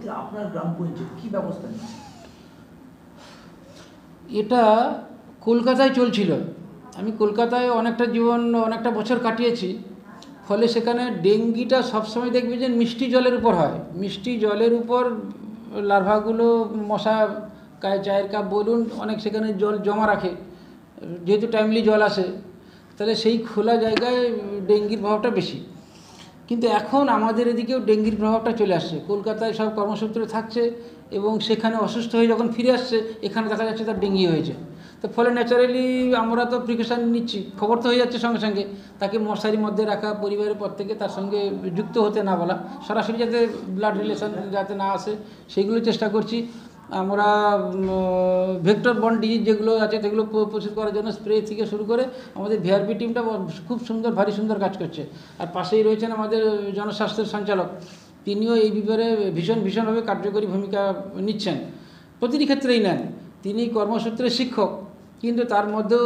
ক্ষেত্রে আপনার গ্রাম পঞ্চায়েত কী ব্যবস্থা নিচ্ছে? এটা কলকাতায় চলছিল। আমি কলকাতায় অনেকটা বছর কাটিয়েছি। ফলে সেখানে ডেঙ্গিটা সবসময় দেখবে যে মিষ্টি জলের উপর হয়। মিষ্টি জলের উপর লার্ভাগুলো, মশা চায়ের কাপ বলুন, অনেক সেখানে জল জমা রাখে, যেহেতু টাইমলি জল আসে, তাহলে সেই খোলা জায়গায় ডেঙ্গির প্রভাবটা বেশি। কিন্তু এখন আমাদের এদিকেও ডেঙ্গির প্রভাবটা চলে আসছে। কলকাতায় সব কর্মসূত্রে থাকছে এবং সেখানে অসুস্থ হয়ে যখন ফিরে আসছে, এখানে দেখা যাচ্ছে তার ডেঙ্গি হয়েছে। তো ফলে ন্যাচারালি আমরা তো প্রিকশন নিচ্ছি, খবর তো হয়ে যাচ্ছে সঙ্গে সঙ্গে। তাকে মশারির মধ্যে রাখা, পরিবারের পর থেকে তার সঙ্গে যুক্ত হতে না বলা, সরাসরি যাতে ব্লাড রিলেশন যাতে না আসে সেইগুলো চেষ্টা করছি। আমরা ভেক্টর বর্ন ডিজিজ যেগুলো আছে সেগুলো প্রতিরোধ করার জন্য স্প্রে থেকে শুরু করে আমাদের ভিআরপি টিমটা খুব সুন্দর, ভারী সুন্দর কাজ করছে। আর পাশেই রয়েছেন আমাদের জনস্বাস্থ্যের সঞ্চালক, তিনিও এই ব্যাপারে ভীষণভাবে কার্যকরী ভূমিকা নিচ্ছেন, প্রতিটি ক্ষেত্রেই নেন। তিনি কর্মসূত্রে শিক্ষক, কিন্তু তার মধ্যেও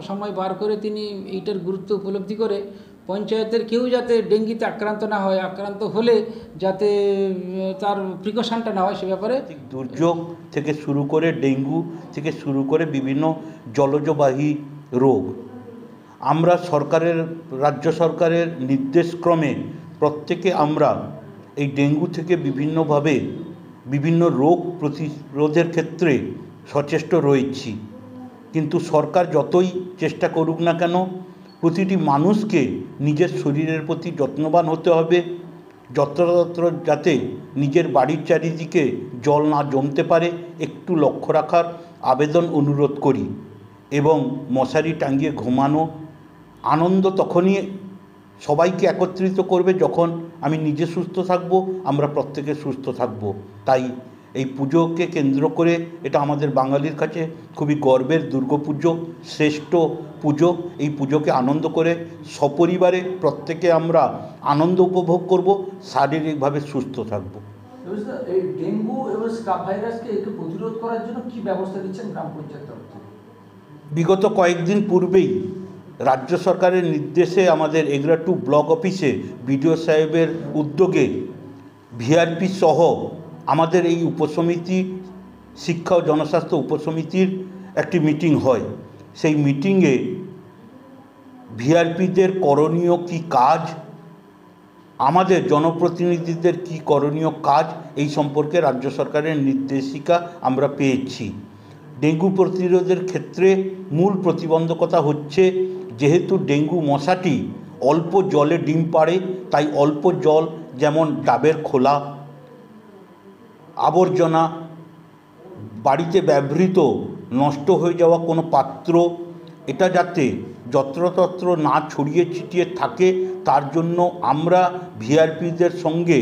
সময় বার করে তিনি এইটার গুরুত্ব উপলব্ধি করে পঞ্চায়েতের কেউ যাতে ডেঙ্গিতে আক্রান্ত না হয়, আক্রান্ত হলে যাতে তার প্রিকশনটা না হয় সে ব্যাপারে। দুর্যোগ থেকে শুরু করে ডেঙ্গু থেকে শুরু করে বিভিন্ন জলজবাহী রোগ, আমরা রাজ্য সরকারের নির্দেশক্রমে প্রত্যেকে আমরা এই ডেঙ্গু থেকে বিভিন্নভাবে বিভিন্ন রোগ প্রতিরোধের ক্ষেত্রে সচেষ্ট রয়েছি। কিন্তু সরকার যতই চেষ্টা করুক না কেন, প্রতিটি মানুষকে নিজের শরীরের প্রতি যত্নবান হতে হবে। যত্রতত্র যাতে নিজের বাড়ির চারিদিকে জল না জমতে পারে একটু লক্ষ্য রাখার আবেদন অনুরোধ করি। এবং মশারি টাঙিয়ে ঘুমানো, আনন্দ তখনই সবাইকে একত্রিত করবে যখন আমি নিজে সুস্থ থাকব, আমরা প্রত্যেকে সুস্থ থাকব। তাই এই পুজোকে কেন্দ্র করে, এটা আমাদের বাঙালির কাছে খুবই গর্বের দুর্গাপুজো, শ্রেষ্ঠ পুজো। এই পুজোকে আনন্দ করে সপরিবারে প্রত্যেকে আমরা আনন্দ উপভোগ করব, শারীরিকভাবে সুস্থ থাকব। এই ডেঙ্গু এবং স্কাব ভাইরাসকে একটু প্রতিরোধ করার জন্য কি ব্যবস্থা নিচ্ছেন গ্রাম পঞ্চায়েত তরফ থেকে? বিগত কয়েকদিন পূর্বেই রাজ্য সরকারের নির্দেশে আমাদের এগরা 2 ব্লক অফিসে বিডিও সাহেবের উদ্যোগে ভিআরপি সহ আমাদের এই উপসমিতি, শিক্ষা ও জনস্বাস্থ্য উপসমিতির একটি মিটিং হয়। সেই মিটিংয়ে ভিআরপিদের করণীয় কী কাজ, আমাদের জনপ্রতিনিধিদের কী করণীয় কাজ, এই সম্পর্কে রাজ্য সরকারের নির্দেশিকা আমরা পেয়েছি। ডেঙ্গু প্রতিরোধের ক্ষেত্রে মূল প্রতিবন্ধকতা হচ্ছে, যেহেতু ডেঙ্গু মশাটি অল্প জলে ডিম পাড়ে, তাই অল্প জল, যেমন ডাবের খোলা, আবর্জনা, বাড়িতে ব্যবহৃত নষ্ট হয়ে যাওয়া কোনো পাত্র, এটা যাতে যত্রতত্র না ছড়িয়ে ছিটিয়ে থাকে, তার জন্য আমরা ভিআরপিদের সঙ্গে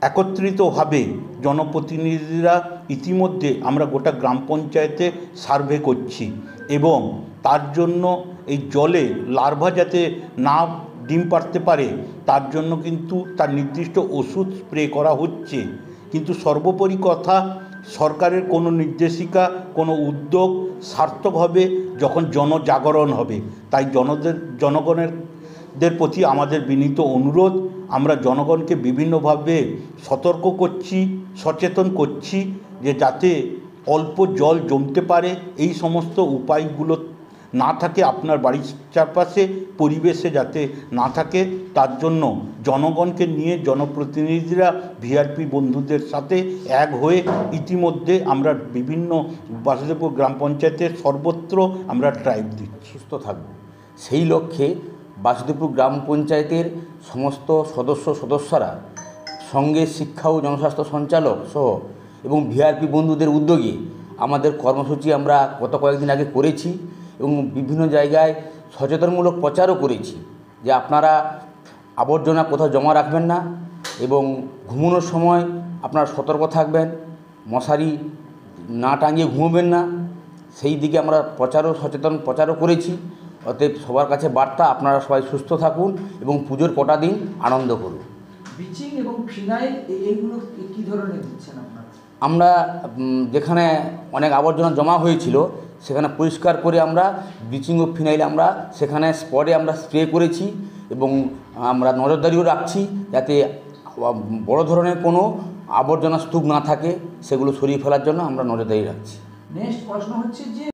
একত্রিতভাবে জনপ্রতিনিধিরা ইতিমধ্যে আমরা গোটা গ্রাম পঞ্চায়েতে সার্ভে করছি এবং তার জন্য এই জলে লার্ভা যাতে না ডিম পাড়তে পারে তার জন্য কিন্তু তার নির্দিষ্ট ওষুধ স্প্রে করা হচ্ছে। কিন্তু সর্বোপরি কথা, সরকারের কোনো নির্দেশিকা, কোনো উদ্যোগ সার্থক হবে যখন জনজাগরণ হবে। তাই জনগণের প্রতি আমাদের বিনীত অনুরোধ, আমরা জনগণকে বিভিন্নভাবে সতর্ক করছি, সচেতন করছি যে যাতে অল্প জল জমতে পারে, এই সমস্ত উপায়গুলো না থাকে আপনার বাড়ির চারপাশে, পরিবেশে যাতে না থাকে, তার জন্য জনগণকে নিয়ে জনপ্রতিনিধিরা ভিআরপি বন্ধুদের সাথে এক হয়ে ইতিমধ্যে আমরা বিভিন্ন বাসুদেবপুর গ্রাম পঞ্চায়েতের সর্বত্র আমরা ড্রাইভ দিচ্ছি। সুস্থ থাকব সেই লক্ষ্যে বাসুদেবপুর গ্রাম পঞ্চায়েতের সমস্ত সদস্যরা সঙ্গে শিক্ষা ও জনস্বাস্থ্য সঞ্চালক সহ এবং ভিআরপি বন্ধুদের উদ্যোগে আমাদের কর্মসূচি আমরা গত কয়েকদিন আগে করেছি এবং বিভিন্ন জায়গায় সচেতনমূলক প্রচারও করেছি যে আপনারা আবর্জনা কোথাও জমা রাখবেন না এবং ঘুমানোর সময় আপনারা সতর্ক থাকবেন, মশারি না টাঙিয়ে ঘুমোবেন না, সেই দিকে আমরা সচেতন প্রচারও করেছি। অতএব সবার কাছে বার্তা, আপনারা সবাই সুস্থ থাকুন এবং পুজোর কটা দিন আনন্দ করুন। ব্লিচিং এবং ফিনাইল এইগুলো কী ধরনের দিচ্ছেন আপনারা? আমরা যেখানে অনেক আবর্জনা জমা হয়েছিল সেখানে পরিষ্কার করে আমরা ব্লিচিং ও ফিনাইল আমরা সেখানে স্পটে আমরা স্প্রে করেছি এবং আমরা নজরদারিও রাখছি যাতে বড় ধরনের কোনো আবর্জনা স্তূপ না থাকে সেগুলো সরিয়ে ফেলার জন্য আমরা নজরদারি রাখছি। নেক্সট প্রশ্ন হচ্ছে যে